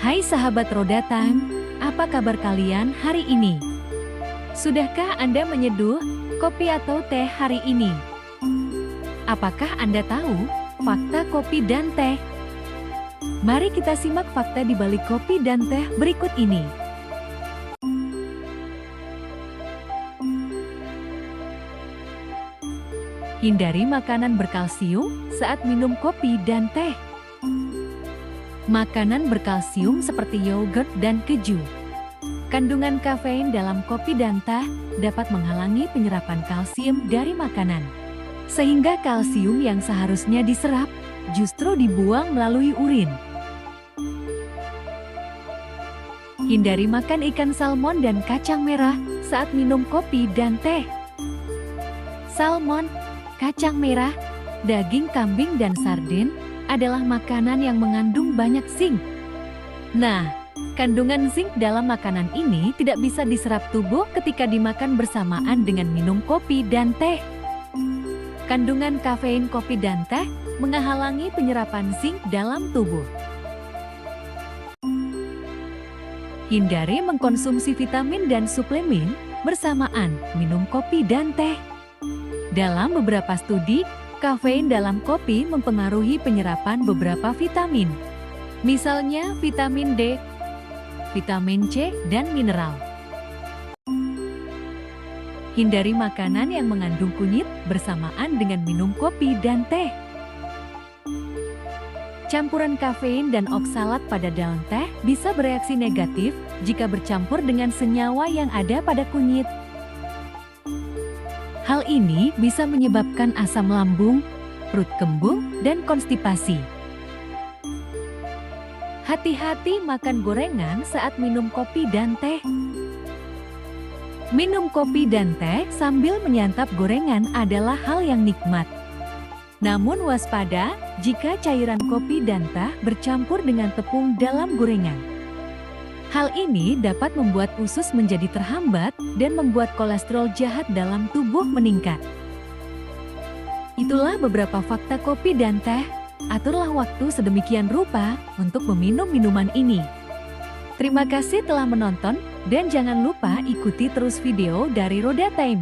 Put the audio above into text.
Hai sahabat Roda Time, apa kabar kalian hari ini? Sudahkah Anda menyeduh kopi atau teh hari ini? Apakah Anda tahu fakta kopi dan teh? Mari kita simak fakta di balik kopi dan teh berikut ini. Hindari makanan berkalsium saat minum kopi dan teh. Makanan berkalsium seperti yogurt dan keju. Kandungan kafein dalam kopi dan teh dapat menghalangi penyerapan kalsium dari makanan. Sehingga kalsium yang seharusnya diserap justru dibuang melalui urin. Hindari makan ikan salmon dan kacang merah saat minum kopi dan teh. Salmon, kacang merah, daging kambing dan sarden adalah makanan yang mengandung banyak zinc. Nah, kandungan zinc dalam makanan ini tidak bisa diserap tubuh ketika dimakan bersamaan dengan minum kopi dan teh. Kandungan kafein kopi dan teh menghalangi penyerapan zinc dalam tubuh. Hindari mengkonsumsi vitamin dan suplemen bersamaan minum kopi dan teh. Dalam beberapa studi, kafein dalam kopi mempengaruhi penyerapan beberapa vitamin. Misalnya vitamin D, vitamin C, dan mineral. Hindari makanan yang mengandung kunyit bersamaan dengan minum kopi dan teh. Campuran kafein dan oksalat pada daun teh bisa bereaksi negatif jika bercampur dengan senyawa yang ada pada kunyit. Hal ini bisa menyebabkan asam lambung, perut kembung, dan konstipasi. Hati-hati makan gorengan saat minum kopi dan teh. Minum kopi dan teh sambil menyantap gorengan adalah hal yang nikmat. Namun waspada jika cairan kopi dan teh bercampur dengan tepung dalam gorengan. Hal ini dapat membuat usus menjadi terhambat dan membuat kolesterol jahat dalam tubuh meningkat. Itulah beberapa fakta kopi dan teh. Aturlah waktu sedemikian rupa untuk meminum minuman ini. Terima kasih telah menonton dan jangan lupa ikuti terus video dari Roda Time.